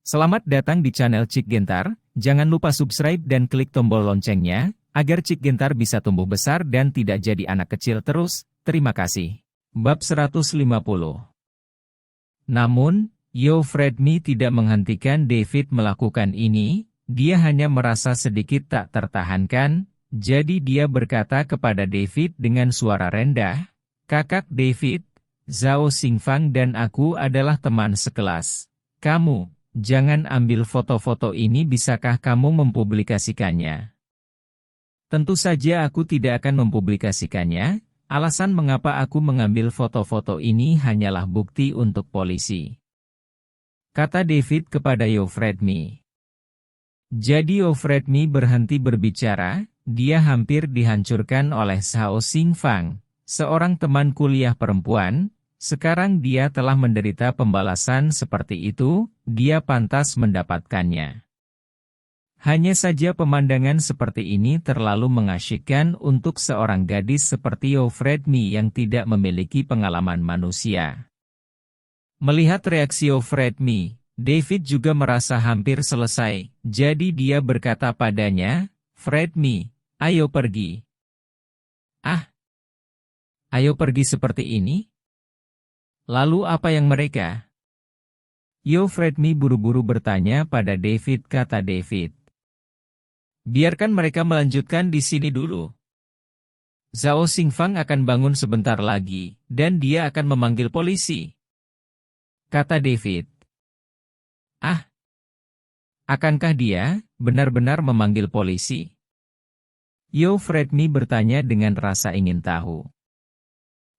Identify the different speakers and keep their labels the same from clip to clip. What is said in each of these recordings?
Speaker 1: Selamat datang di channel Cik Gentar, jangan lupa subscribe dan klik tombol loncengnya, agar Cik Gentar bisa tumbuh besar dan tidak jadi anak kecil terus, terima kasih. Bab 150. Namun, Yo Fredmi tidak menghentikan David melakukan ini, dia hanya merasa sedikit tak tertahankan, jadi dia berkata kepada David dengan suara rendah, "Kakak David, Zhao Xingfang dan aku adalah teman sekelas. Kamu, jangan ambil foto-foto ini, bisakah kamu mempublikasikannya?" "Tentu saja aku tidak akan mempublikasikannya, alasan mengapa aku mengambil foto-foto ini hanyalah bukti untuk polisi," kata David kepada Yo Fredmi. Jadi Yo Fredmi berhenti berbicara, dia hampir dihancurkan oleh Zhao Xingfang, seorang teman kuliah perempuan. Sekarang dia telah menderita pembalasan seperti itu, dia pantas mendapatkannya. Hanya saja pemandangan seperti ini terlalu mengasyikkan untuk seorang gadis seperti Yo Fredmi yang tidak memiliki pengalaman manusia. Melihat reaksi Yo Fredmi, David juga merasa hampir selesai, jadi dia berkata padanya, "Fredmi, ayo pergi." "Ah, ayo pergi seperti ini? Lalu apa yang mereka?" Yo Fredmi buru-buru bertanya pada David, kata David. "Biarkan mereka melanjutkan di sini dulu. Zhao Xingfang akan bangun sebentar lagi, dan dia akan memanggil polisi," kata David. "Ah, akankah dia benar-benar memanggil polisi?" Yo Fredmi bertanya dengan rasa ingin tahu.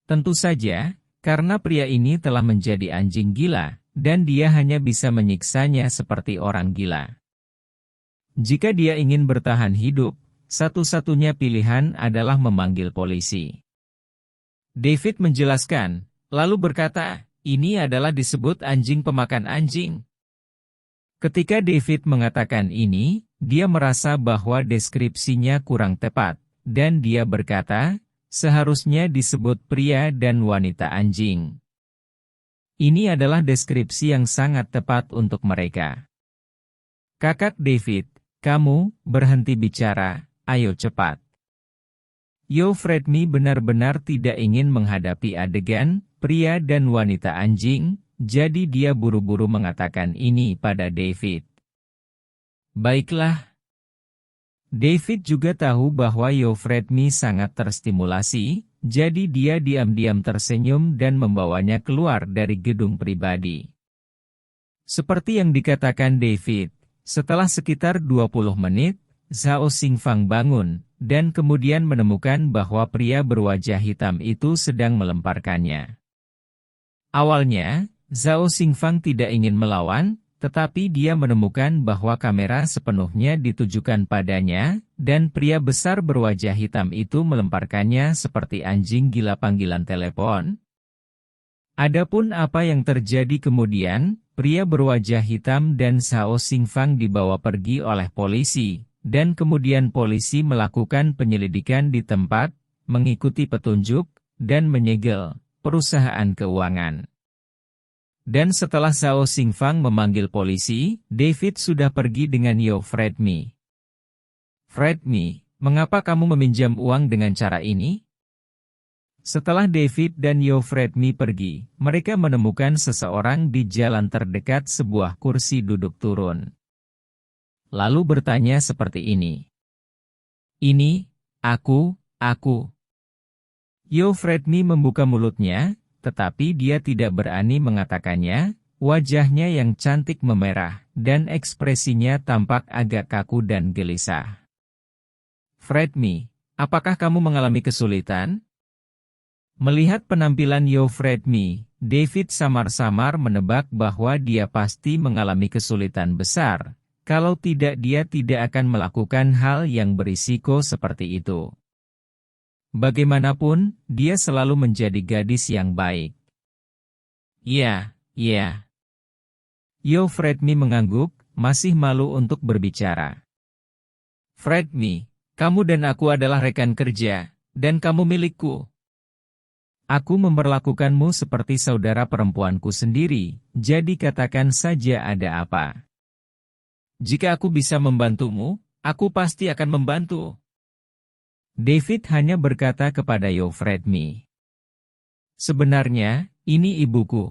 Speaker 1: Tentu saja, karena pria ini telah menjadi anjing gila, dan dia hanya bisa menyiksanya seperti orang gila. Jika dia ingin bertahan hidup, satu-satunya pilihan adalah memanggil polisi. David menjelaskan, lalu berkata, "Ini adalah disebut anjing pemakan anjing." Ketika David mengatakan ini, dia merasa bahwa deskripsinya kurang tepat, dan dia berkata, seharusnya disebut pria dan wanita anjing. Ini adalah deskripsi yang sangat tepat untuk mereka. "Kakak David, kamu berhenti bicara, ayo cepat." Yo Fredmi benar-benar tidak ingin menghadapi adegan pria dan wanita anjing, jadi dia buru-buru mengatakan ini pada David. Baiklah. David juga tahu bahwa Yo Fredmi sangat terstimulasi, jadi dia diam-diam tersenyum dan membawanya keluar dari gedung pribadi. Seperti yang dikatakan David, setelah sekitar 20 menit, Zhao Xingfang bangun, dan kemudian menemukan bahwa pria berwajah hitam itu sedang melemparkannya. Awalnya, Zhao Xingfang tidak ingin melawan, tetapi dia menemukan bahwa kamera sepenuhnya ditujukan padanya, dan pria besar berwajah hitam itu melemparkannya seperti anjing gila panggilan telepon. Adapun apa yang terjadi kemudian, pria berwajah hitam dan Zhao Xingfang dibawa pergi oleh polisi, dan kemudian polisi melakukan penyelidikan di tempat, mengikuti petunjuk, dan menyegel perusahaan keuangan. Dan setelah Zhao Xingfang memanggil polisi, David sudah pergi dengan Yo Fredmi. "Fredmi, mengapa kamu meminjam uang dengan cara ini?" Setelah David dan Yo Fredmi pergi, mereka menemukan seseorang di jalan terdekat sebuah kursi duduk turun. Lalu bertanya seperti ini. "Ini, aku." Yo Fredmi membuka mulutnya, tetapi dia tidak berani mengatakannya, wajahnya yang cantik memerah, dan ekspresinya tampak agak kaku dan gelisah. "Fredmi, apakah kamu mengalami kesulitan?" Melihat penampilan Yo Fredmi, David samar-samar menebak bahwa dia pasti mengalami kesulitan besar, kalau tidak dia tidak akan melakukan hal yang berisiko seperti itu. Bagaimanapun, dia selalu menjadi gadis yang baik. Ya. Yo Fredmi mengangguk, masih malu untuk berbicara. "Fredmi, kamu dan aku adalah rekan kerja, dan kamu milikku. Aku memperlakukanmu seperti saudara perempuanku sendiri, jadi katakan saja ada apa." Jika aku bisa membantumu, aku pasti akan membantu. David hanya berkata kepada Euphridmi. Sebenarnya, ini ibuku.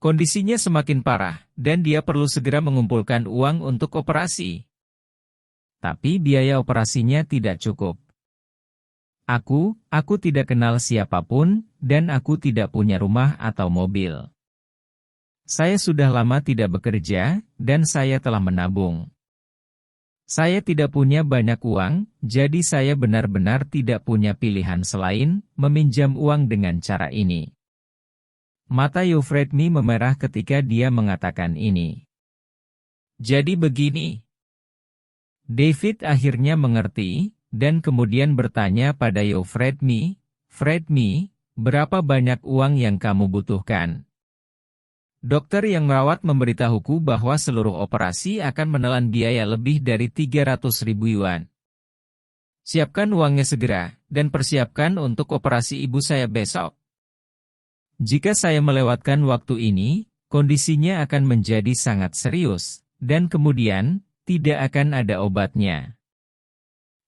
Speaker 1: Kondisinya semakin parah, dan dia perlu segera mengumpulkan uang untuk operasi. Tapi biaya operasinya tidak cukup. Aku tidak kenal siapapun, dan aku tidak punya rumah atau mobil. Saya sudah lama tidak bekerja, dan saya telah menabung. Saya tidak punya banyak uang, jadi saya benar-benar tidak punya pilihan selain meminjam uang dengan cara ini. Mata Euphridmi memerah ketika dia mengatakan ini. Jadi begini. David akhirnya mengerti, dan kemudian bertanya pada Euphridmi, Fredmi, berapa banyak uang yang kamu butuhkan? Dokter yang merawat memberitahuku bahwa seluruh operasi akan menelan biaya lebih dari 300.000 yuan. Siapkan uangnya segera, dan persiapkan untuk operasi ibu saya besok. Jika saya melewatkan waktu ini, kondisinya akan menjadi sangat serius, dan kemudian, tidak akan ada obatnya.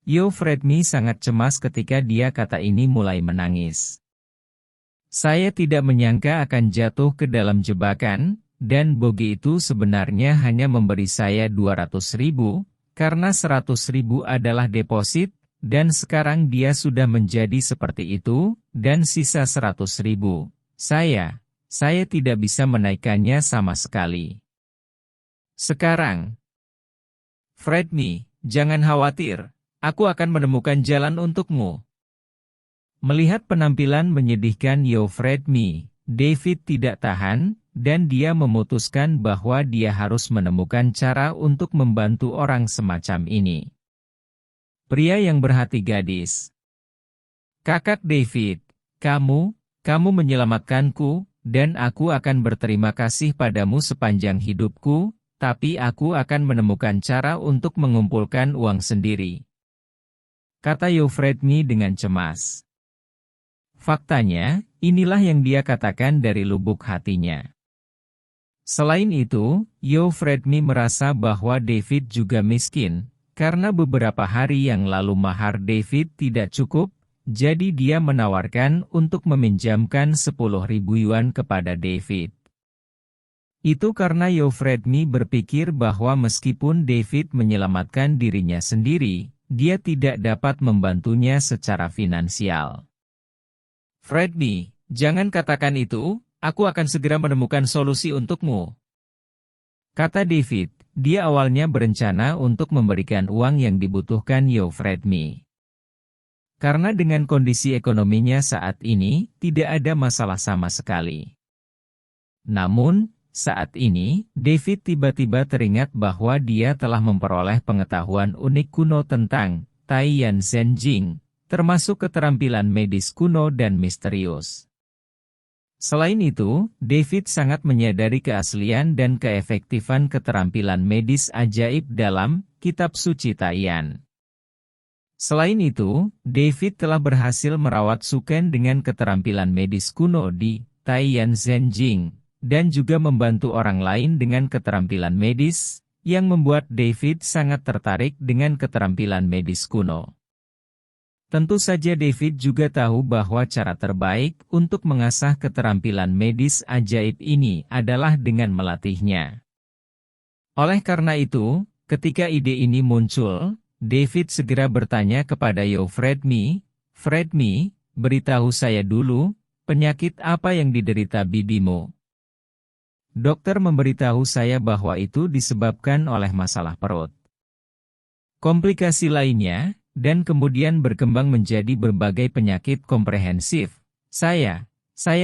Speaker 1: Euphridmi sangat cemas ketika dia kata ini mulai menangis. Saya tidak menyangka akan jatuh ke dalam jebakan, dan Bogi itu sebenarnya hanya memberi saya 200.000, karena 100.000 adalah deposit, dan sekarang dia sudah menjadi seperti itu, dan sisa 100.000. Saya tidak bisa menaikkannya sama sekali. Sekarang, Fredmi, jangan khawatir, aku akan menemukan jalan untukmu. Melihat penampilan menyedihkan Euphridmi, David tidak tahan, dan dia memutuskan bahwa dia harus menemukan cara untuk membantu orang semacam ini. Pria yang berhati gadis. Kakak David, kamu menyelamatkanku, dan aku akan berterima kasih padamu sepanjang hidupku, tapi aku akan menemukan cara untuk mengumpulkan uang sendiri. Kata Euphridmi dengan cemas. Faktanya, inilah yang dia katakan dari lubuk hatinya. Selain itu, Euphridmi merasa bahwa David juga miskin, karena beberapa hari yang lalu mahar David tidak cukup, jadi dia menawarkan untuk meminjamkan 10.000 yuan kepada David. Itu karena Euphridmi berpikir bahwa meskipun David menyelamatkan dirinya sendiri, dia tidak dapat membantunya secara finansial. Fredmi, jangan katakan itu, aku akan segera menemukan solusi untukmu. Kata David, dia awalnya berencana untuk memberikan uang yang dibutuhkan Euphridmi. Karena dengan kondisi ekonominya saat ini, tidak ada masalah sama sekali. Namun, saat ini, David tiba-tiba teringat bahwa dia telah memperoleh pengetahuan unik kuno tentang Taiyan Zhenjing, termasuk keterampilan medis kuno dan misterius. Selain itu, David sangat menyadari keaslian dan keefektifan keterampilan medis ajaib dalam Kitab Suci Taiyan. Selain itu, David telah berhasil merawat Suken dengan keterampilan medis kuno di Taiyan Zhenjing, dan juga membantu orang lain dengan keterampilan medis, yang membuat David sangat tertarik dengan keterampilan medis kuno. Tentu saja David juga tahu bahwa cara terbaik untuk mengasah keterampilan medis ajaib ini adalah dengan melatihnya. Oleh karena itu, ketika ide ini muncul, David segera bertanya kepada Euphridmi, Fredmi, beritahu saya dulu, penyakit apa yang diderita bibimu? Dokter memberitahu saya bahwa itu disebabkan oleh masalah perut. Komplikasi lainnya, dan kemudian berkembang menjadi berbagai penyakit komprehensif. Saya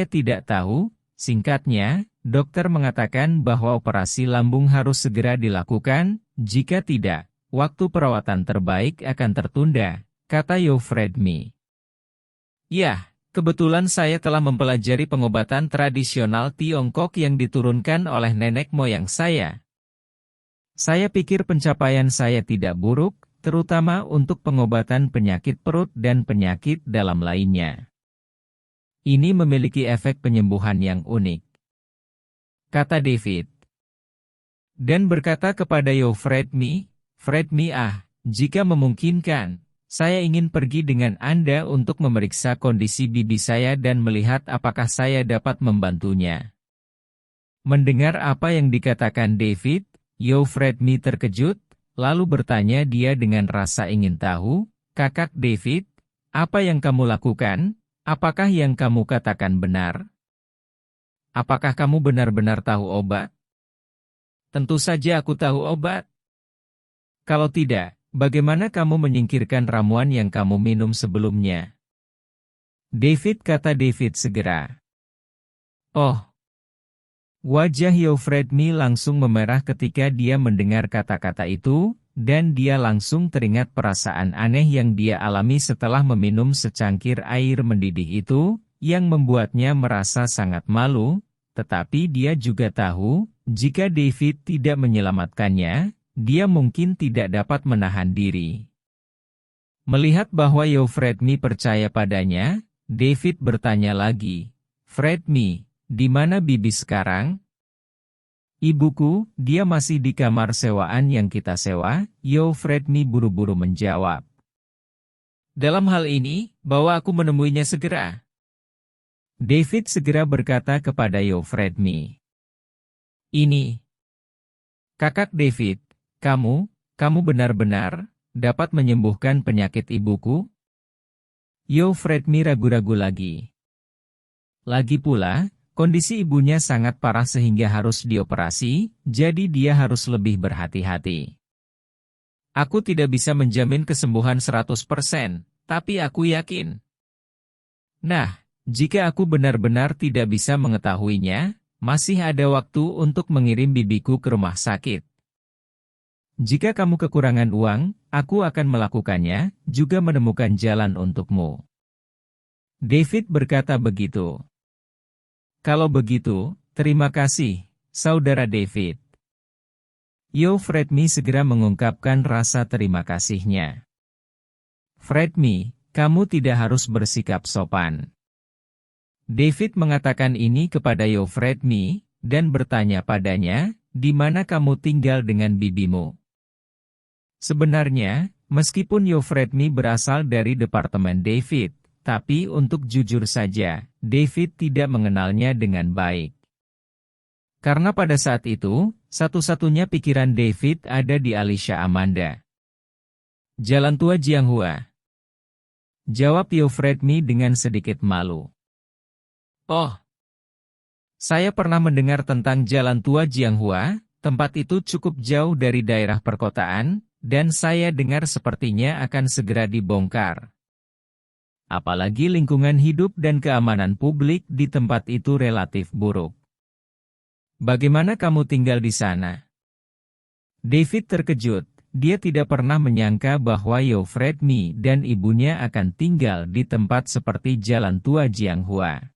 Speaker 1: tidak tahu, singkatnya, dokter mengatakan bahwa operasi lambung harus segera dilakukan, jika tidak, waktu perawatan terbaik akan tertunda, kata Euphridmi. Ya, kebetulan saya telah mempelajari pengobatan tradisional Tiongkok yang diturunkan oleh nenek moyang saya. Saya pikir pencapaian saya tidak buruk, terutama untuk pengobatan penyakit perut dan penyakit dalam lainnya. Ini memiliki efek penyembuhan yang unik, kata David. dan berkata kepada Fredmi, jika memungkinkan, saya ingin pergi dengan Anda untuk memeriksa kondisi bibi saya dan melihat apakah saya dapat membantunya. Mendengar apa yang dikatakan David, Fredmi terkejut, lalu bertanya dia dengan rasa ingin tahu, "Kakak David, apa yang kamu lakukan? Apakah yang kamu katakan benar? Apakah kamu benar-benar tahu obat?" "Tentu saja aku tahu obat. Kalau tidak, bagaimana kamu menyingkirkan ramuan yang kamu minum sebelumnya?" Kata David segera. "Oh." Wajah Fredmi langsung memerah ketika dia mendengar kata-kata itu, dan dia langsung teringat perasaan aneh yang dia alami setelah meminum secangkir air mendidih itu, yang membuatnya merasa sangat malu, tetapi dia juga tahu, jika David tidak menyelamatkannya, dia mungkin tidak dapat menahan diri. Melihat bahwa Fredmi percaya padanya, David bertanya lagi, "Fredmi, di mana bibi sekarang?" "Ibuku, dia masih di kamar sewaan yang kita sewa," Fredmi buru-buru menjawab. "Dalam hal ini, bawa aku menemuinya segera." David segera berkata kepada Fredmi. "Ini, Kakak David, kamu benar-benar dapat menyembuhkan penyakit ibuku?" Fredmi ragu-ragu lagi. Lagi pula, kondisi ibunya sangat parah sehingga harus dioperasi, jadi dia harus lebih berhati-hati. "Aku tidak bisa menjamin kesembuhan 100%, tapi aku yakin." "Nah, jika aku benar-benar tidak bisa mengetahuinya, masih ada waktu untuk mengirim bibiku ke rumah sakit. Jika kamu kekurangan uang, aku akan melakukannya, juga menemukan jalan untukmu." David berkata begitu. "Kalau begitu, terima kasih, Saudara David." Fredmi segera mengungkapkan rasa terima kasihnya. "Fredmi, kamu tidak harus bersikap sopan." David mengatakan ini kepada Fredmi, dan bertanya padanya, "Di mana kamu tinggal dengan bibimu?" Sebenarnya, meskipun Fredmi berasal dari departemen David, tapi untuk jujur saja, David tidak mengenalnya dengan baik. Karena pada saat itu, satu-satunya pikiran David ada di Alicia Amanda. "Jalan Tua Jianghua," jawab Fredmi dengan sedikit malu. "Oh, saya pernah mendengar tentang Jalan Tua Jianghua, tempat itu cukup jauh dari daerah perkotaan, dan saya dengar sepertinya akan segera dibongkar. Apalagi lingkungan hidup dan keamanan publik di tempat itu relatif buruk." "Bagaimana kamu tinggal di sana?" David terkejut, dia tidak pernah menyangka bahwa Fredmi dan ibunya akan tinggal di tempat seperti Jalan Tua Jianghua.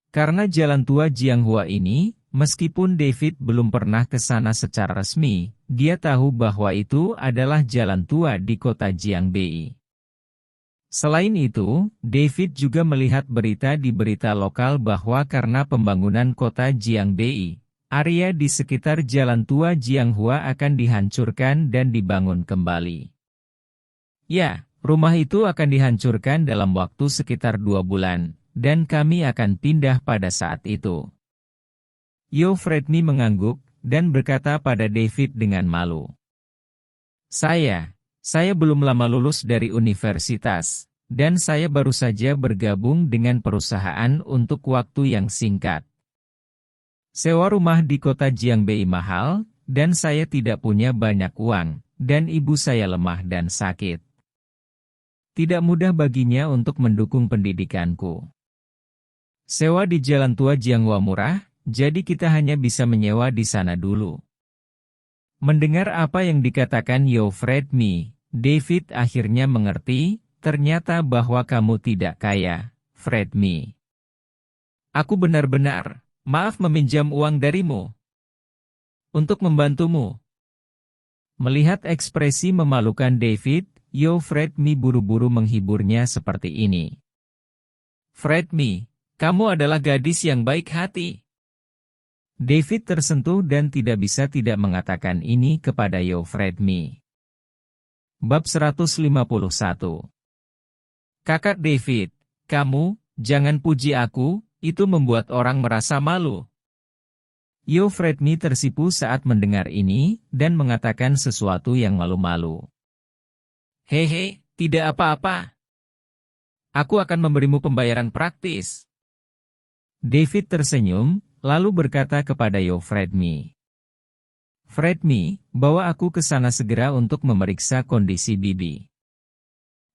Speaker 1: Karena Jalan Tua Jianghua ini, meskipun David belum pernah ke sana secara resmi, dia tahu bahwa itu adalah jalan tua di kota Jiangbei. Selain itu, David juga melihat berita di berita lokal bahwa karena pembangunan kota Jiangbei, area di sekitar Jalan Tua Jianghua akan dihancurkan dan dibangun kembali. Ya, rumah itu akan dihancurkan dalam waktu sekitar 2 bulan, dan kami akan pindah pada saat itu. Fredmi mengangguk, dan berkata pada David dengan malu. Saya belum lama lulus dari universitas, dan saya baru saja bergabung dengan perusahaan untuk waktu yang singkat. Sewa rumah di kota Jiangbei mahal, dan saya tidak punya banyak uang, dan ibu saya lemah dan sakit. Tidak mudah baginya untuk mendukung pendidikanku. Sewa di Jalan Tua Jianghua murah, jadi kita hanya bisa menyewa di sana dulu." Mendengar apa yang dikatakan Fredmi, David akhirnya mengerti, ternyata bahwa kamu tidak kaya, Fredmi. "Aku benar-benar, maaf meminjam uang darimu untuk membantumu." Melihat ekspresi memalukan David, Fredmi buru-buru menghiburnya seperti ini. "Fredmi, kamu adalah gadis yang baik hati. David tersentuh dan tidak bisa tidak mengatakan ini kepada Euphrame. Bab 151. Kakak David, kamu, jangan puji aku, itu membuat orang merasa malu. Euphrame tersipu saat mendengar ini, dan mengatakan sesuatu yang malu-malu. Hehe, tidak apa-apa. Aku akan memberimu pembayaran praktis. David tersenyum, lalu berkata kepada Euphrame. Frame, bawa aku ke sana segera untuk memeriksa kondisi bibi.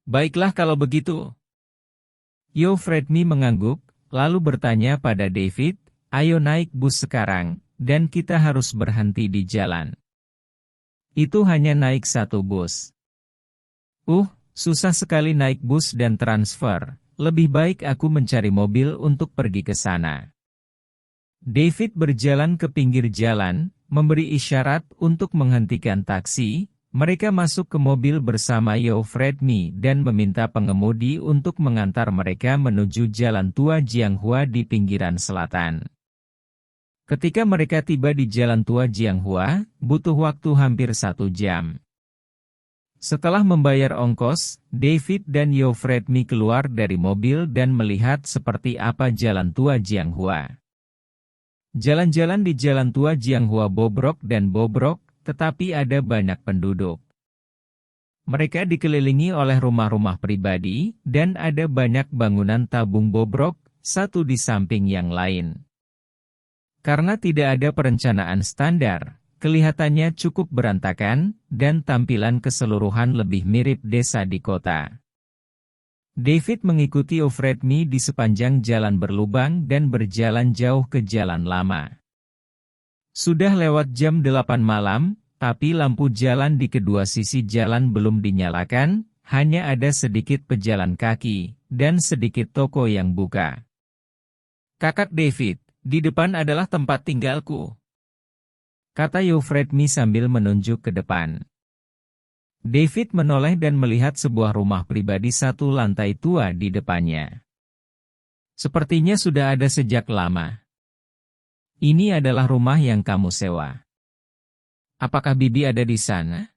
Speaker 1: Baiklah kalau begitu. Euphrame mengangguk, lalu bertanya pada David, ayo naik bus sekarang, dan kita harus berhenti di jalan. Itu hanya naik satu bus. Susah sekali naik bus dan transfer, lebih baik aku mencari mobil untuk pergi ke sana. David berjalan ke pinggir jalan, memberi isyarat untuk menghentikan taksi. Mereka masuk ke mobil bersama Euphrame dan meminta pengemudi untuk mengantar mereka menuju Jalan Tua Jianghua di pinggiran selatan. Ketika mereka tiba di Jalan Tua Jianghua, butuh waktu hampir 1 jam. Setelah membayar ongkos, David dan Euphrame keluar dari mobil dan melihat seperti apa Jalan Tua Jianghua. Jalan-jalan di Jalan Tua Jianghua bobrok dan bobrok, tetapi ada banyak penduduk. Mereka dikelilingi oleh rumah-rumah pribadi, dan ada banyak bangunan tabung bobrok, satu di samping yang lain. Karena tidak ada perencanaan standar, kelihatannya cukup berantakan, dan tampilan keseluruhan lebih mirip desa di kota. David mengikuti Euphrame di sepanjang jalan berlubang dan berjalan jauh ke jalan lama. Sudah lewat jam 8 malam, tapi lampu jalan di kedua sisi jalan belum dinyalakan, hanya ada sedikit pejalan kaki, dan sedikit toko yang buka. Kakak David, di depan adalah tempat tinggalku, kata Euphrame sambil menunjuk ke depan. David menoleh dan melihat sebuah rumah pribadi 1 lantai tua di depannya. Sepertinya sudah ada sejak lama. Ini adalah rumah yang kamu sewa. Apakah bibi ada di sana?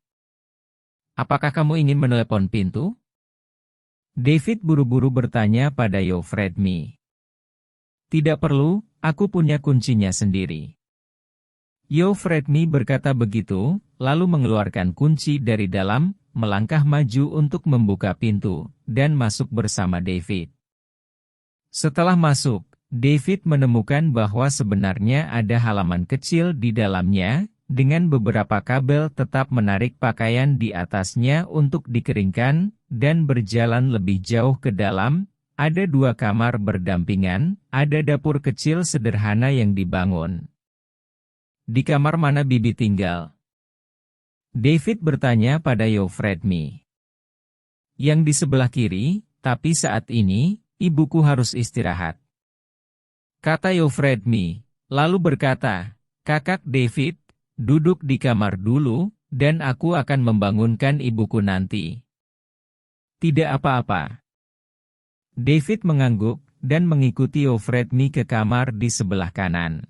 Speaker 1: Apakah kamu ingin menelepon pintu? David buru-buru bertanya pada Euphrame. Tidak perlu, aku punya kuncinya sendiri. Euphrame berkata begitu, lalu mengeluarkan kunci dari dalam, melangkah maju untuk membuka pintu, dan masuk bersama David. Setelah masuk, David menemukan bahwa sebenarnya ada halaman kecil di dalamnya, dengan beberapa kabel tetap menarik pakaian di atasnya untuk dikeringkan, dan berjalan lebih jauh ke dalam, ada 2 kamar berdampingan, ada dapur kecil sederhana yang dibangun. Di kamar mana bibi tinggal? David bertanya pada Euphrame. Yang di sebelah kiri, tapi saat ini, ibuku harus istirahat, kata Euphrame, lalu berkata, Kakak David, duduk di kamar dulu, dan aku akan membangunkan ibuku nanti. Tidak apa-apa. David mengangguk, dan mengikuti Euphrame ke kamar di sebelah kanan.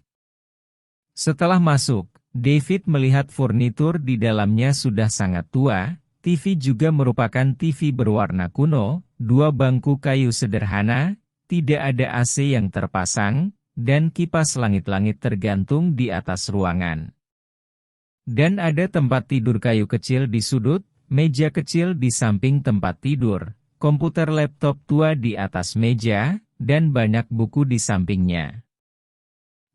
Speaker 1: Setelah masuk, David melihat furnitur di dalamnya sudah sangat tua, TV juga merupakan TV berwarna kuno, 2 bangku kayu sederhana, tidak ada AC yang terpasang, dan kipas langit-langit tergantung di atas ruangan. Dan ada tempat tidur kayu kecil di sudut, meja kecil di samping tempat tidur, komputer laptop tua di atas meja, dan banyak buku di sampingnya.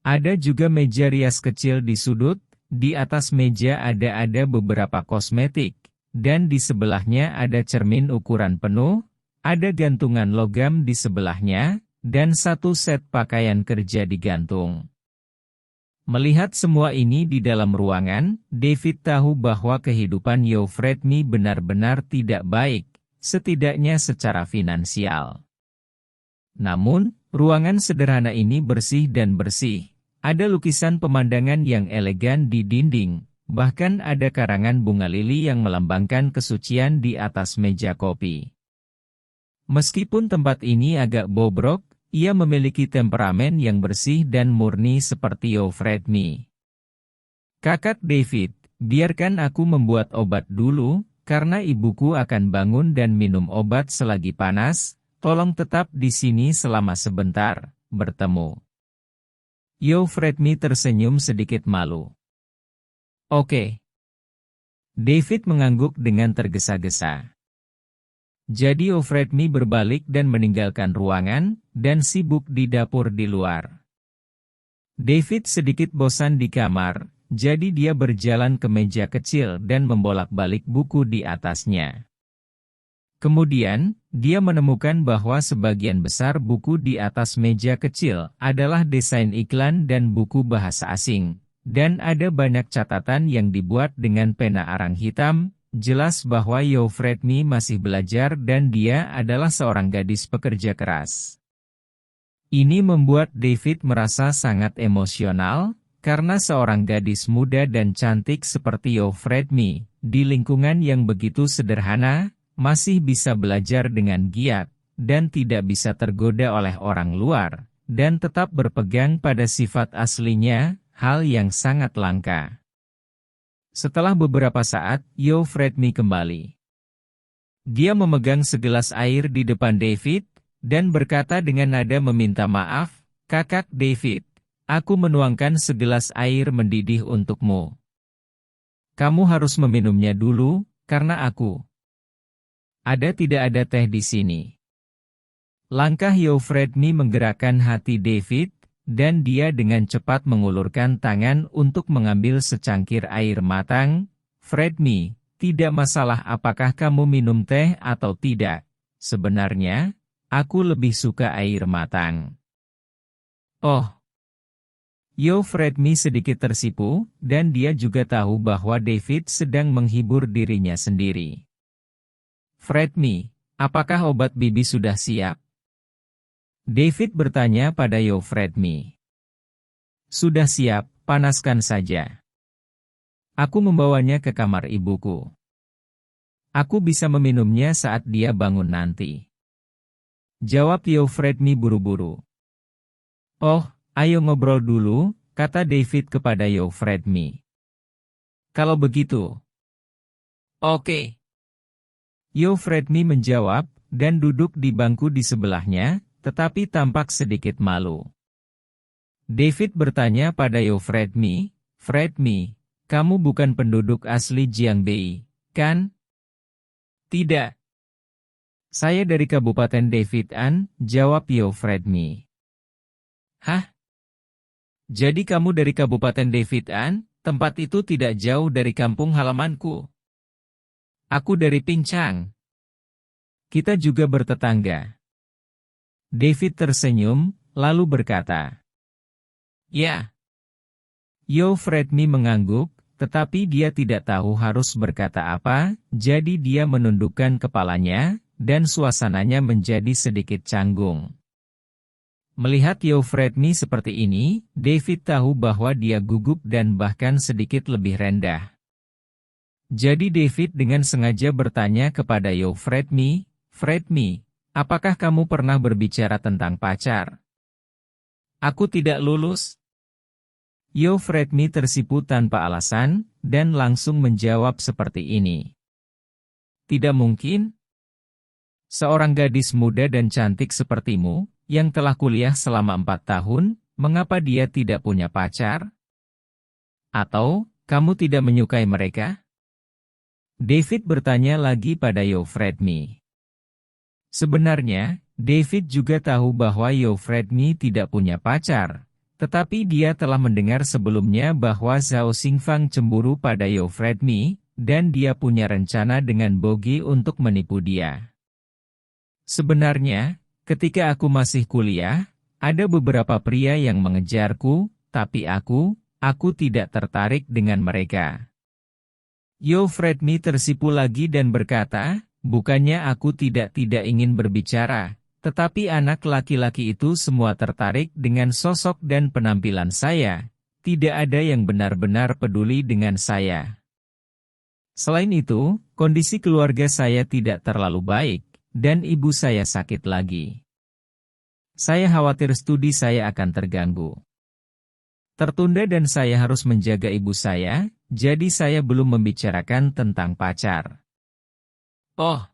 Speaker 1: Ada juga meja rias kecil di sudut, di atas meja ada beberapa kosmetik, dan di sebelahnya ada cermin ukuran penuh, ada gantungan logam di sebelahnya, dan 1 set pakaian kerja digantung. Melihat semua ini di dalam ruangan, David tahu bahwa kehidupan Euphrame benar-benar tidak baik, setidaknya secara finansial. Namun, ruangan sederhana ini bersih dan bersih. Ada lukisan pemandangan yang elegan di dinding, bahkan ada karangan bunga lili yang melambangkan kesucian di atas meja kopi. Meskipun tempat ini agak bobrok, Ia memiliki temperamen yang bersih dan murni seperti Euphrate. Kakak David, biarkan aku membuat obat dulu, karena ibuku akan bangun dan minum obat selagi panas. Tolong tetap di sini selama sebentar, bertemu. Euphrate tersenyum sedikit malu. Oke. David mengangguk dengan tergesa-gesa. Jadi Euphrate berbalik dan meninggalkan ruangan, dan sibuk di dapur di luar. David sedikit bosan di kamar, jadi dia berjalan ke meja kecil dan membolak-balik buku di atasnya. Kemudian, dia menemukan bahwa sebagian besar buku di atas meja kecil adalah desain iklan dan buku bahasa asing, dan ada banyak catatan yang dibuat dengan pena arang hitam. Jelas bahwa Euphrate masih belajar dan dia adalah seorang gadis pekerja keras. Ini membuat David merasa sangat emosional, karena seorang gadis muda dan cantik seperti Euphrate di lingkungan yang begitu sederhana, masih bisa belajar dengan giat, dan tidak bisa tergoda oleh orang luar, dan tetap berpegang pada sifat aslinya, hal yang sangat langka. Setelah beberapa saat, Euphrate kembali. Dia memegang segelas air di depan David, dan berkata dengan nada meminta maaf, "Kakak David, aku menuangkan segelas air mendidih untukmu. Kamu harus meminumnya dulu, karena aku tidak ada teh di sini." Langkah Euphrate menggerakkan hati David, dan dia dengan cepat mengulurkan tangan untuk mengambil secangkir air matang. "Fred, tidak masalah apakah kamu minum teh atau tidak. Sebenarnya, aku lebih suka air matang." Oh. Euphrate sedikit tersipu, dan dia juga tahu bahwa David sedang menghibur dirinya sendiri. "Fred, apakah obat bibi sudah siap?" David bertanya pada Euphrate. "Sudah siap, panaskan saja. Aku membawanya ke kamar ibuku. Aku bisa meminumnya saat dia bangun nanti," jawab Euphrate buru-buru. "Oh, ayo ngobrol dulu," kata David kepada Euphrate. "Kalau begitu." "Oke." Euphrate menjawab, dan duduk di bangku di sebelahnya, tetapi tampak sedikit malu. David bertanya pada Euphrate, "Fred, kamu bukan penduduk asli Jiangbei, kan?" "Tidak. Saya dari Kabupaten David-an," jawab Euphrate. "Hah? Jadi kamu dari Kabupaten David-an? Tempat itu tidak jauh dari kampung halamanku. Aku dari Pincang. Kita juga bertetangga." David tersenyum, lalu berkata, "Ya." Euphrate mengangguk, tetapi dia tidak tahu harus berkata apa, jadi dia menundukkan kepalanya, dan suasananya menjadi sedikit canggung. Melihat Euphrate seperti ini, David tahu bahwa dia gugup dan bahkan sedikit lebih rendah. Jadi David dengan sengaja bertanya kepada Euphrate, "Fred, apakah kamu pernah berbicara tentang pacar?" "Aku tidak lulus." Euphrate tersipu tanpa alasan, dan langsung menjawab seperti ini. "Tidak mungkin. Seorang gadis muda dan cantik sepertimu, yang telah kuliah selama 4 tahun, mengapa dia tidak punya pacar? Atau, kamu tidak menyukai mereka?" David bertanya lagi pada Euphrate. Sebenarnya, David juga tahu bahwa Euphrate tidak punya pacar, tetapi dia telah mendengar sebelumnya bahwa Zhao Xingfang cemburu pada Euphrate, dan dia punya rencana dengan Bogi untuk menipu dia. "Sebenarnya, ketika aku masih kuliah, ada beberapa pria yang mengejarku, tapi aku tidak tertarik dengan mereka." Euphrate tersipu lagi dan berkata, "Bukannya aku tidak ingin berbicara, tetapi anak laki-laki itu semua tertarik dengan sosok dan penampilan saya. Tidak ada yang benar-benar peduli dengan saya. Selain itu, kondisi keluarga saya tidak terlalu baik, dan ibu saya sakit lagi. Saya khawatir studi saya akan terganggu. Tertunda dan saya harus menjaga ibu saya, jadi saya belum membicarakan tentang pacar. Oh,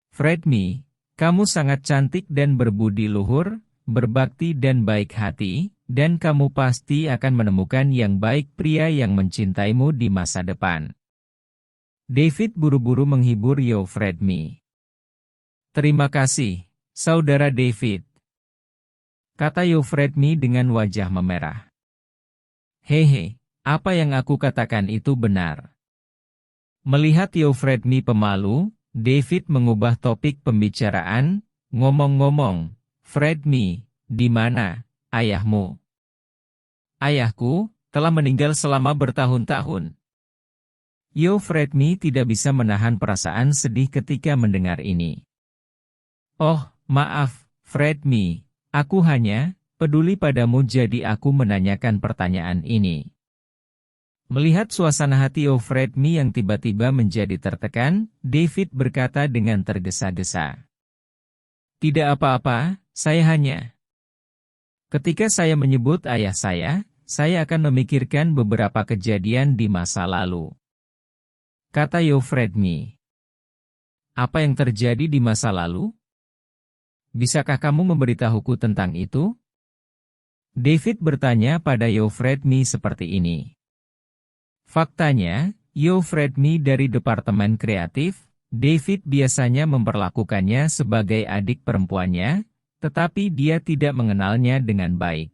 Speaker 1: Fredmi, kamu sangat cantik dan berbudi luhur, berbakti dan baik hati, dan kamu pasti akan menemukan yang baik pria yang mencintaimu di masa depan. David buru-buru menghibur Fredmi. Terima kasih, Saudara David, kata Fredmi dengan wajah memerah. Hehe, apa yang aku katakan itu benar. Melihat Fredmi pemalu, David mengubah topik pembicaraan, ngomong-ngomong, Fredmi, di mana ayahmu? Ayahku telah meninggal selama bertahun-tahun. Fredmi tidak bisa menahan perasaan sedih ketika mendengar ini. Oh, maaf, Fredmi, aku hanya peduli padamu jadi aku menanyakan pertanyaan ini. Melihat suasana hati Fredmi yang tiba-tiba menjadi tertekan, David berkata dengan tergesa-gesa. Tidak apa-apa, saya hanya. Ketika saya menyebut ayah saya akan memikirkan beberapa kejadian di masa lalu. Kata Fredmi. Apa yang terjadi di masa lalu? Bisakah kamu memberitahuku tentang itu? David bertanya pada Fredmi seperti ini. Faktanya, Fredmi dari Departemen Kreatif, David biasanya memperlakukannya sebagai adik perempuannya, tetapi dia tidak mengenalnya dengan baik.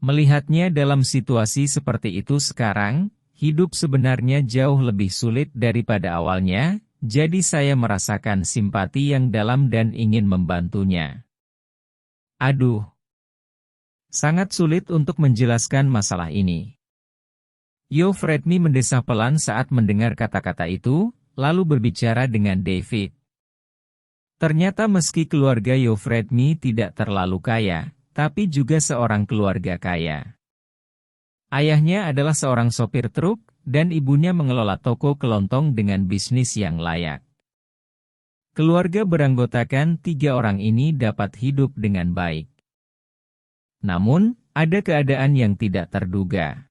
Speaker 1: Melihatnya dalam situasi seperti itu sekarang, hidup sebenarnya jauh lebih sulit daripada awalnya, jadi saya merasakan simpati yang dalam dan ingin membantunya. Aduh. Sangat sulit untuk menjelaskan masalah ini. Fredmi mendesah pelan saat mendengar kata-kata itu, lalu berbicara dengan David. Ternyata meski keluarga Fredmi tidak terlalu kaya, tapi juga seorang keluarga kaya. Ayahnya adalah seorang sopir truk, dan ibunya mengelola toko kelontong dengan bisnis yang layak. Keluarga beranggotakan 3 orang ini dapat hidup dengan baik. Namun, ada keadaan yang tidak terduga.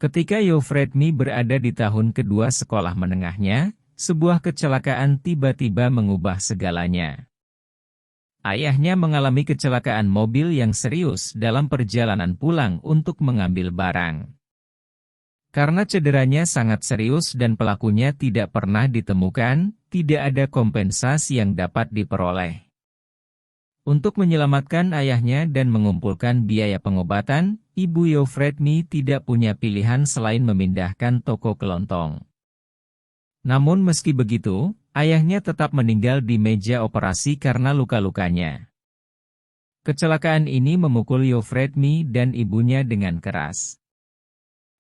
Speaker 1: Ketika Fredmi berada di tahun kedua sekolah menengahnya, sebuah kecelakaan tiba-tiba mengubah segalanya. Ayahnya mengalami kecelakaan mobil yang serius dalam perjalanan pulang untuk mengambil barang. Karena cederanya sangat serius dan pelakunya tidak pernah ditemukan, tidak ada kompensasi yang dapat diperoleh. Untuk menyelamatkan ayahnya dan mengumpulkan biaya pengobatan, ibu Fredmi tidak punya pilihan selain memindahkan toko kelontong. Namun meski begitu, ayahnya tetap meninggal di meja operasi karena luka-lukanya. Kecelakaan ini memukul Fredmi dan ibunya dengan keras.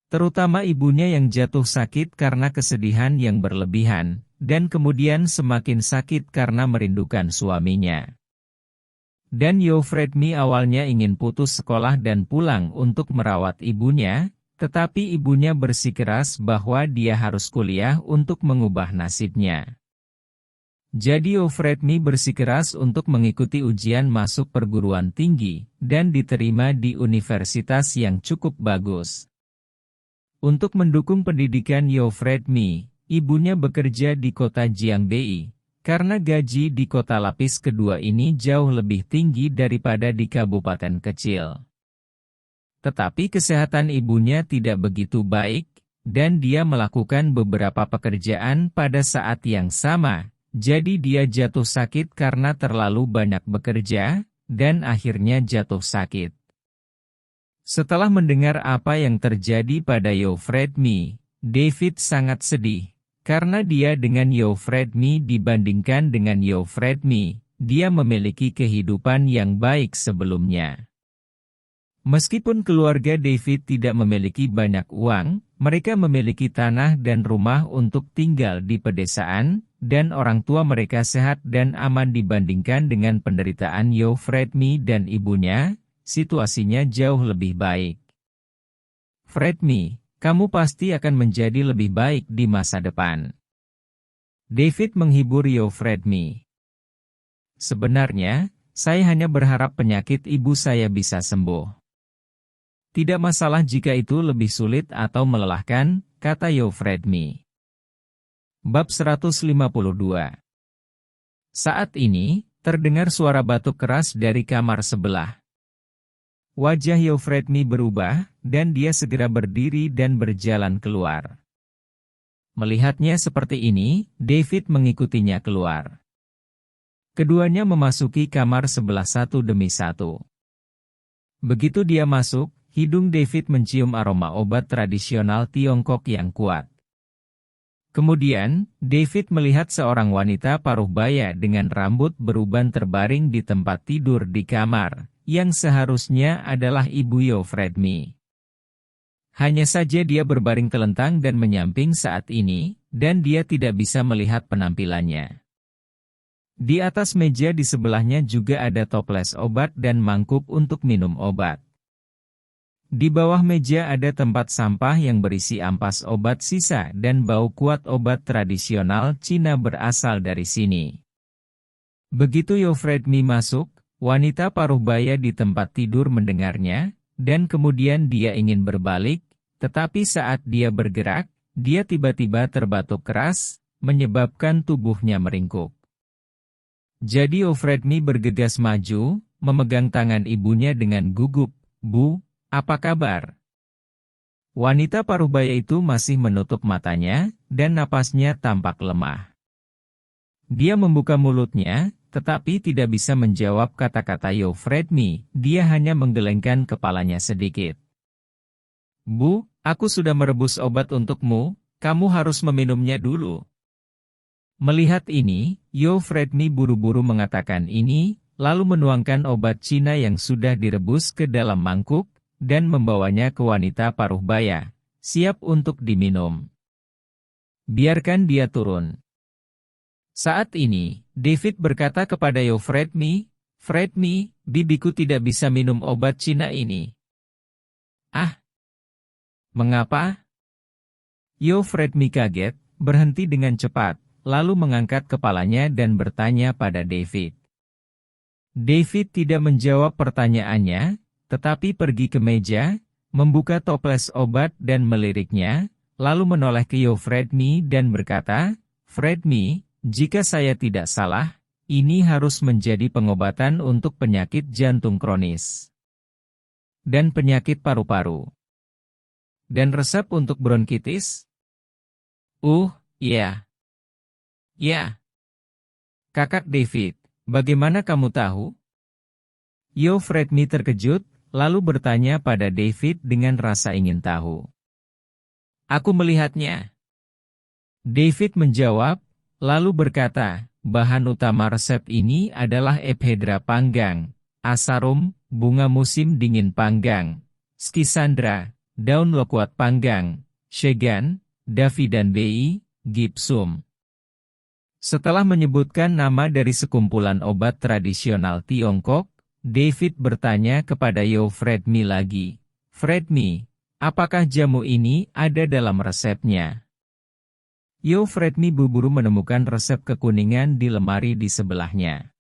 Speaker 1: Terutama ibunya yang jatuh sakit karena kesedihan yang berlebihan, dan kemudian semakin sakit karena merindukan suaminya. Dan Fredmi awalnya ingin putus sekolah dan pulang untuk merawat ibunya, tetapi ibunya bersikeras bahwa dia harus kuliah untuk mengubah nasibnya. Jadi Fredmi bersikeras untuk mengikuti ujian masuk perguruan tinggi, dan diterima di universitas yang cukup bagus. Untuk mendukung pendidikan Fredmi, ibunya bekerja di kota Jiangbei. Karena gaji di kota lapis kedua ini jauh lebih tinggi daripada di kabupaten kecil. Tetapi kesehatan ibunya tidak begitu baik, dan dia melakukan beberapa pekerjaan pada saat yang sama, jadi dia jatuh sakit karena terlalu banyak bekerja, dan akhirnya jatuh sakit. Setelah mendengar apa yang terjadi pada Fredmi, David sangat sedih. Karena dia dengan Fredmi dibandingkan dengan Fredmi, dia memiliki kehidupan yang baik sebelumnya. Meskipun keluarga David tidak memiliki banyak uang, mereka memiliki tanah dan rumah untuk tinggal di pedesaan, dan orang tua mereka sehat dan aman dibandingkan dengan penderitaan Fredmi dan ibunya, situasinya jauh lebih baik. Fredmi, kamu pasti akan menjadi lebih baik di masa depan. David menghibur Fredmi. Sebenarnya, Saya hanya berharap penyakit ibu saya bisa sembuh. Tidak masalah jika itu lebih sulit atau melelahkan, kata Euphridmi. Bab 152. Saat ini, terdengar suara batuk keras dari kamar sebelah. Wajah Euphridmi berubah, dan dia segera berdiri dan berjalan keluar. Melihatnya seperti ini, David mengikutinya keluar. Keduanya memasuki kamar sebelah satu demi satu. Begitu dia masuk, hidung David mencium aroma obat tradisional Tiongkok yang kuat. Kemudian, David melihat seorang wanita paruh baya dengan rambut beruban terbaring di tempat tidur di kamar, yang seharusnya adalah ibu Euphridmi. Hanya saja dia berbaring telentang dan menyamping saat ini, dan dia tidak bisa melihat penampilannya. Di atas meja di sebelahnya juga ada toples obat dan mangkuk untuk minum obat. Di bawah meja ada tempat sampah yang berisi ampas obat sisa dan bau kuat obat tradisional Cina berasal dari sini. Begitu Euphridmi masuk, wanita paruh baya di tempat tidur mendengarnya, dan kemudian dia ingin berbalik, tetapi saat dia bergerak, dia tiba-tiba terbatuk keras, menyebabkan tubuhnya meringkuk. Jadi Euphridmi bergegas maju, memegang tangan ibunya dengan gugup. "Bu, apa kabar?" Wanita paruh baya itu masih menutup matanya, dan napasnya tampak lemah. Dia membuka mulutnya, tetapi tidak bisa menjawab kata-kata Euphridmi, dia hanya menggelengkan kepalanya sedikit. "Bu, aku sudah merebus obat untukmu, kamu harus meminumnya dulu." Melihat ini, Euphridmi buru-buru mengatakan ini, lalu menuangkan obat Cina yang sudah direbus ke dalam mangkuk, dan membawanya ke wanita paruh baya, siap untuk diminum. "Biarkan dia turun." Saat ini, David berkata kepada Euphridmi, "Fredmi, bibiku tidak bisa minum obat Cina ini." "Ah, mengapa?" Euphridmi kaget, berhenti dengan cepat, lalu mengangkat kepalanya dan bertanya pada David. David tidak menjawab pertanyaannya, tetapi pergi ke meja, membuka toples obat dan meliriknya, lalu menoleh ke Euphridmi dan berkata, "Fredmi, jika saya tidak salah, ini harus menjadi pengobatan untuk penyakit jantung kronis dan penyakit paru-paru. Dan resep untuk bronkitis?" Iya. "Ya." "Kakak David, bagaimana kamu tahu?" Euphridmi terkejut, lalu bertanya pada David dengan rasa ingin tahu. "Aku melihatnya." David menjawab, lalu berkata, "Bahan utama resep ini adalah ephedra panggang, asarum, bunga musim dingin panggang, skisandra, daun lokuat panggang, shegan, davidan bei, gypsum." Setelah menyebutkan nama dari sekumpulan obat tradisional Tiongkok, David bertanya kepada Euphridmi lagi, "Fredmi, apakah jamu ini ada dalam resepnya?" Euphridmi buru-buru menemukan resep kekuningan di lemari di sebelahnya.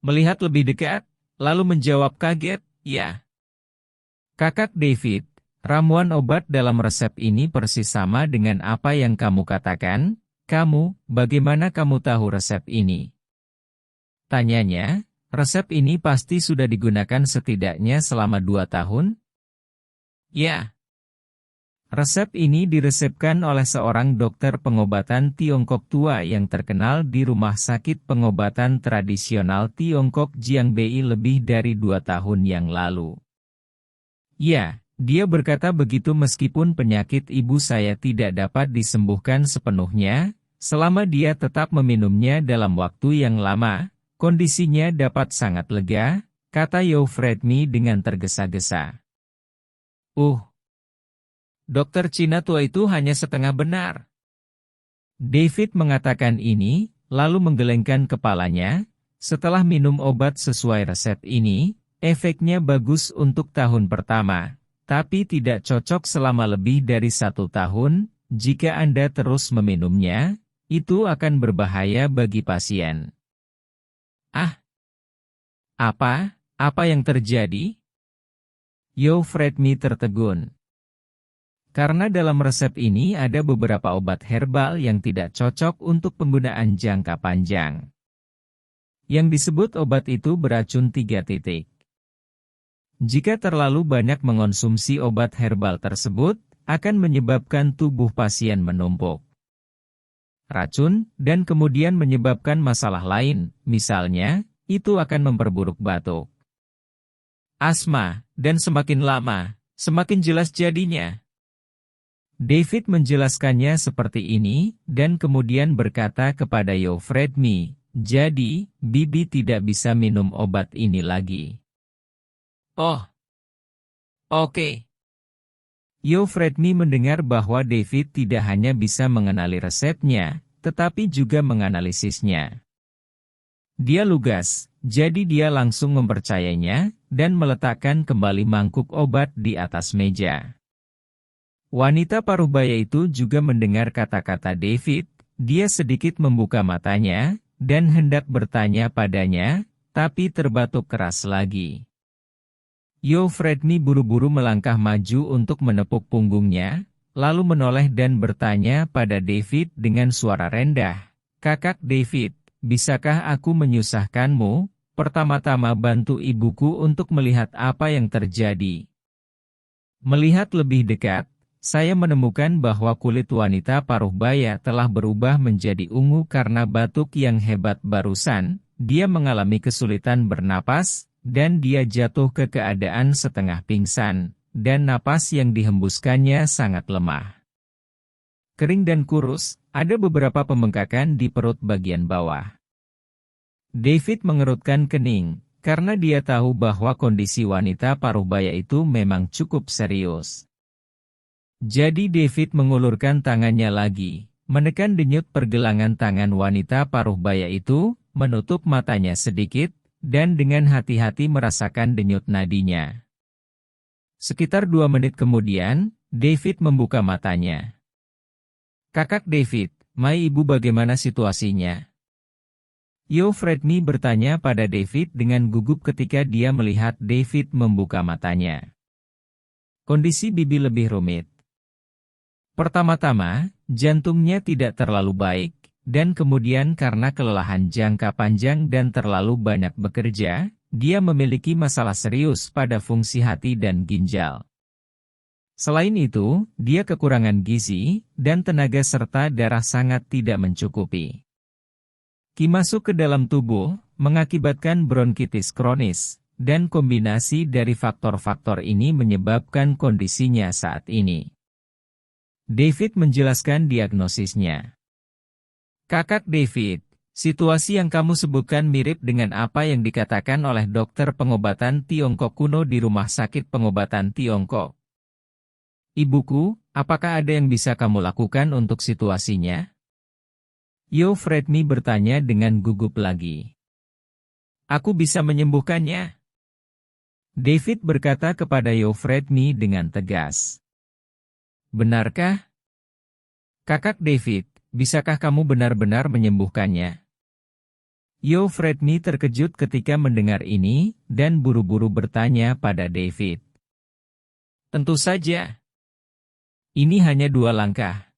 Speaker 1: Melihat lebih dekat, lalu menjawab kaget, "Ya." "Kakak David, ramuan obat dalam resep ini persis sama dengan apa yang kamu katakan. Kamu, bagaimana kamu tahu resep ini?" Tanyanya, "Resep ini pasti sudah digunakan setidaknya selama 2 tahun?" "Ya." Resep ini diresepkan oleh seorang dokter pengobatan Tiongkok tua yang terkenal di rumah sakit pengobatan tradisional Tiongkok Jiangbei lebih dari 2 tahun yang lalu. "Ya," dia berkata begitu meskipun penyakit ibu saya tidak dapat disembuhkan sepenuhnya, selama dia tetap meminumnya dalam waktu yang lama, kondisinya dapat sangat lega, kata Euphridmi dengan tergesa-gesa. Dokter Cina tua itu hanya setengah benar." David mengatakan ini, lalu menggelengkan kepalanya. Setelah minum obat sesuai resep ini, efeknya bagus untuk tahun pertama, tapi tidak cocok selama lebih dari 1 tahun. Jika Anda terus meminumnya, itu akan berbahaya bagi pasien. Apa? Apa yang terjadi? Yo Fredmi tertegun. Karena dalam resep ini ada beberapa obat herbal yang tidak cocok untuk penggunaan jangka panjang. Yang disebut obat itu beracun 3 titik. Jika terlalu banyak mengonsumsi obat herbal tersebut, akan menyebabkan tubuh pasien menumpuk racun, dan kemudian menyebabkan masalah lain, misalnya, itu akan memperburuk batuk, asma, dan semakin lama, semakin jelas jadinya. David menjelaskannya seperti ini, dan kemudian berkata kepada Yo Fredmi, jadi, Bibi tidak bisa minum obat ini lagi. Oh, oke. Yo Fredmi mendengar bahwa David tidak hanya bisa mengenali resepnya, tetapi juga menganalisisnya. Dia lugas, jadi dia langsung mempercayainya, dan meletakkan kembali mangkuk obat di atas meja. Wanita paruhbaya itu juga mendengar kata-kata David, dia sedikit membuka matanya, dan hendak bertanya padanya, tapi terbatuk keras lagi. Yo Fredmi buru-buru melangkah maju untuk menepuk punggungnya, lalu menoleh dan bertanya pada David dengan suara rendah, "Kakak David, bisakah aku menyusahkanmu? Pertama-tama bantu ibuku untuk melihat apa yang terjadi." Melihat lebih dekat, saya menemukan bahwa kulit wanita paruhbaya telah berubah menjadi ungu karena batuk yang hebat barusan, dia mengalami kesulitan bernapas, dan dia jatuh ke keadaan setengah pingsan, dan napas yang dihembuskannya sangat lemah. Kering dan kurus, ada beberapa pembengkakan di perut bagian bawah. David mengerutkan kening, karena dia tahu bahwa kondisi wanita paruhbaya itu memang cukup serius. Jadi David mengulurkan tangannya lagi, menekan denyut pergelangan tangan wanita paruhbaya itu, menutup matanya sedikit, dan dengan hati-hati merasakan denyut nadinya. Sekitar 2 menit kemudian, David membuka matanya. "Kakak David, Mai ibu bagaimana situasinya?" Yo Fredmi bertanya pada David dengan gugup ketika dia melihat David membuka matanya. Kondisi Bibi lebih rumit. Pertama-tama, jantungnya tidak terlalu baik, dan kemudian karena kelelahan jangka panjang dan terlalu banyak bekerja, dia memiliki masalah serius pada fungsi hati dan ginjal. Selain itu, dia kekurangan gizi, dan tenaga serta darah sangat tidak mencukupi. Ki masuk ke dalam tubuh, mengakibatkan bronkitis kronis, dan kombinasi dari faktor-faktor ini menyebabkan kondisinya saat ini. David menjelaskan diagnosisnya. "Kakak David, situasi yang kamu sebutkan mirip dengan apa yang dikatakan oleh dokter pengobatan Tiongkok kuno di rumah sakit pengobatan Tiongkok. Ibuku, apakah ada yang bisa kamu lakukan untuk situasinya?" Yo Fredmi bertanya dengan gugup lagi. "Aku bisa menyembuhkannya?" David berkata kepada Yo Fredmi dengan tegas. "Benarkah? Kakak David, bisakah kamu benar-benar menyembuhkannya?" Yo Fredmi terkejut ketika mendengar ini, dan buru-buru bertanya pada David. "Tentu saja. Ini hanya 2 langkah."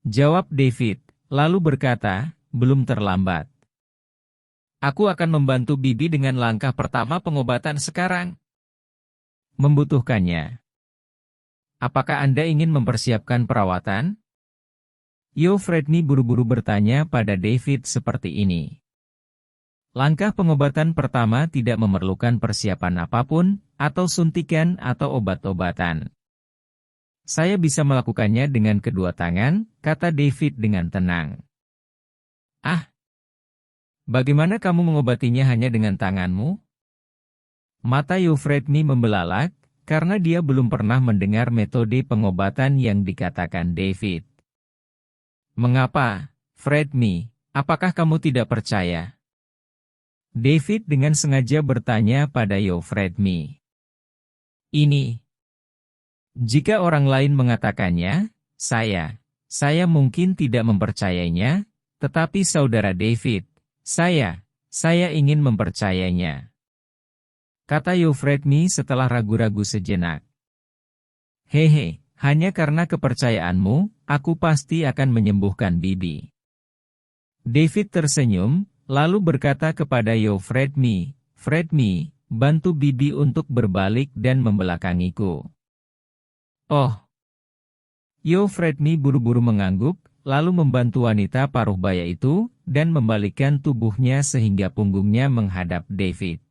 Speaker 1: Jawab David, lalu berkata, "Belum terlambat. Aku akan membantu Bibi dengan langkah pertama pengobatan sekarang." "Membutuhkannya. Apakah Anda ingin mempersiapkan perawatan?" Yo Fredmi buru-buru bertanya pada David seperti ini. "Langkah pengobatan pertama tidak memerlukan persiapan apapun, atau suntikan atau obat-obatan. Saya bisa melakukannya dengan kedua tangan," kata David dengan tenang. "Ah, bagaimana kamu mengobatinya hanya dengan tanganmu?" Mata Yo Fredmi membelalak, karena dia belum pernah mendengar metode pengobatan yang dikatakan David. "Mengapa, Fredmi, apakah kamu tidak percaya?" David dengan sengaja bertanya pada Yo Fredmi. "Ini. Jika orang lain mengatakannya, saya mungkin tidak mempercayainya, tetapi saudara David, saya Saya ingin mempercayainya, kata Euphrate setelah ragu-ragu sejenak. Hehe, hanya karena kepercayaanmu, aku pasti akan menyembuhkan Bibi. David tersenyum, lalu berkata kepada Euphrate, Fred, bantu Bibi untuk berbalik dan membelakangiku. Oh. Euphrate buru-buru mengangguk, lalu membantu wanita paruh baya itu, dan membalikkan tubuhnya sehingga punggungnya menghadap David.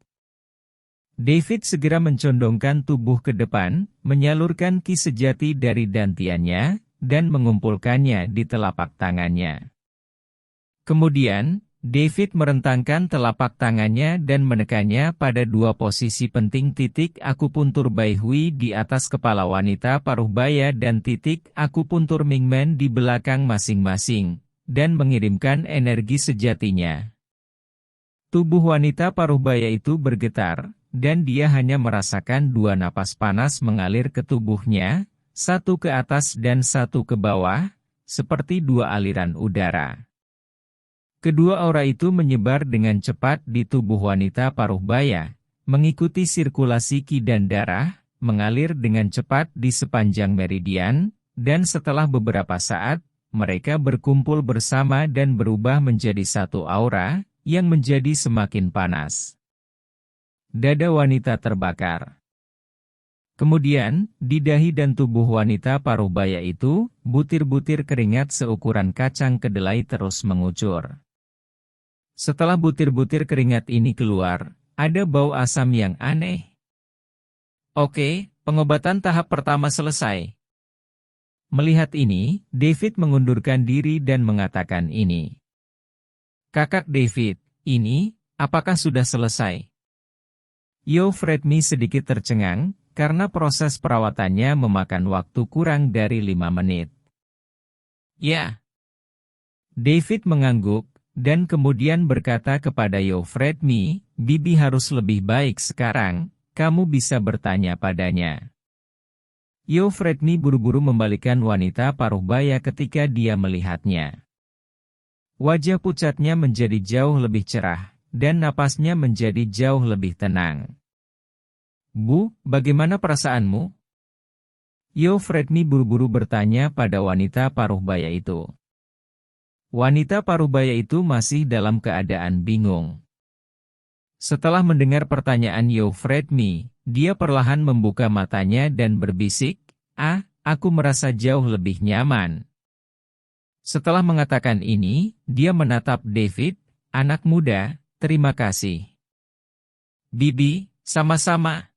Speaker 1: David segera mencondongkan tubuh ke depan, menyalurkan ki sejati dari dantiannya, dan mengumpulkannya di telapak tangannya. Kemudian, David merentangkan telapak tangannya dan menekannya pada dua posisi penting titik akupuntur Bai Hui di atas kepala wanita paruh baya dan titik akupuntur Mingmen di belakang masing-masing, dan mengirimkan energi sejatinya. Tubuh wanita paruh baya itu bergetar, dan dia hanya merasakan dua napas panas mengalir ke tubuhnya, satu ke atas dan satu ke bawah, seperti dua aliran udara. Kedua aura itu menyebar dengan cepat di tubuh wanita paruh baya, mengikuti sirkulasi ki dan darah, mengalir dengan cepat di sepanjang meridian, dan setelah beberapa saat, mereka berkumpul bersama dan berubah menjadi satu aura, yang menjadi semakin panas. Dada wanita terbakar. Kemudian, di dahi dan tubuh wanita paruh baya itu, butir-butir keringat seukuran kacang kedelai terus mengucur. Setelah butir-butir keringat ini keluar, ada bau asam yang aneh. Oke, pengobatan tahap pertama selesai. Melihat ini, David mengundurkan diri dan mengatakan ini. Kakak David, ini, apakah sudah selesai? Euphrate sedikit tercengang, karena proses perawatannya memakan waktu kurang dari 5 menit. Ya. David mengangguk, dan kemudian berkata kepada Euphrate, Bibi harus lebih baik sekarang, kamu bisa bertanya padanya. Euphrate buru-buru membalikkan wanita paruh baya ketika dia melihatnya. Wajah pucatnya menjadi jauh lebih cerah, dan napasnya menjadi jauh lebih tenang. Bu, bagaimana perasaanmu? Euphrate buru-buru bertanya pada wanita paruh baya itu. Wanita paruh baya itu masih dalam keadaan bingung. Setelah mendengar pertanyaan Euphrate, dia perlahan membuka matanya dan berbisik, aku merasa jauh lebih nyaman. Setelah mengatakan ini, dia menatap David, anak muda, terima kasih. Bibi, sama-sama.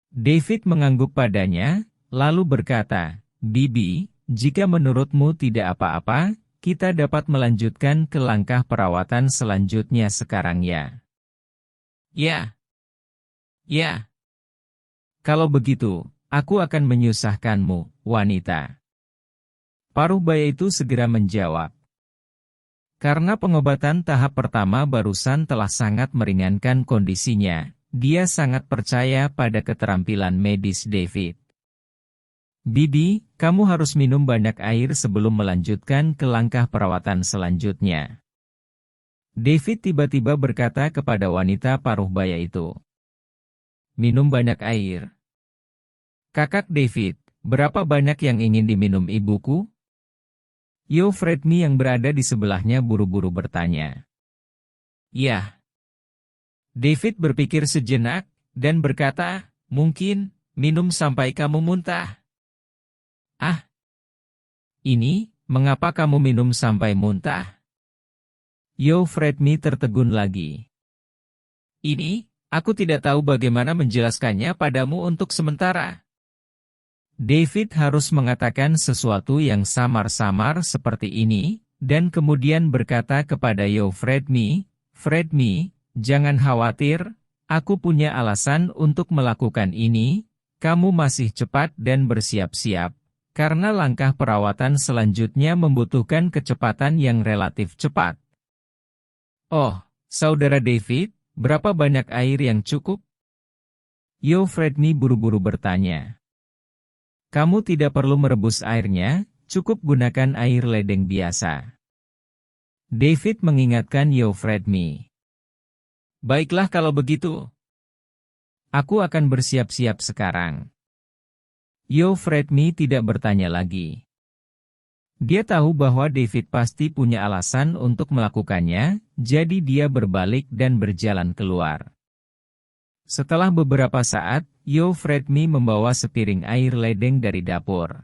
Speaker 1: David mengangguk padanya, lalu berkata, Bibi, jika menurutmu tidak apa-apa, kita dapat melanjutkan ke langkah perawatan selanjutnya sekarang ya. Ya. Ya. Kalau begitu, aku akan menyusahkanmu, wanita. Paruh baya itu segera menjawab. Karena pengobatan tahap pertama barusan telah sangat meringankan kondisinya, dia sangat percaya pada keterampilan medis David. Bibi, kamu harus minum banyak air sebelum melanjutkan ke langkah perawatan selanjutnya. David tiba-tiba berkata kepada wanita paruh baya itu. Minum banyak air. Kakak David, berapa banyak yang ingin diminum ibuku? Euphrate yang berada di sebelahnya buru-buru bertanya. Ya. David berpikir sejenak, dan berkata, mungkin, minum sampai kamu muntah. Ini, mengapa kamu minum sampai muntah? Euphrate tertegun lagi. Ini, aku tidak tahu bagaimana menjelaskannya padamu untuk sementara. David harus mengatakan sesuatu yang samar-samar seperti ini, dan kemudian berkata kepada Euphrate, Fred, jangan khawatir, aku punya alasan untuk melakukan ini, kamu masih cepat dan bersiap-siap. Karena langkah perawatan selanjutnya membutuhkan kecepatan yang relatif cepat. Oh, saudara David, berapa banyak air yang cukup? Euphrate buru-buru bertanya. Kamu tidak perlu merebus airnya, cukup gunakan air ledeng biasa. David mengingatkan Euphrate. Baiklah kalau begitu. Aku akan bersiap-siap sekarang. Fredmi tidak bertanya lagi. Dia tahu bahwa David pasti punya alasan untuk melakukannya, jadi dia berbalik dan berjalan keluar. Setelah beberapa saat, Fredmi membawa sepiring air ledeng dari dapur.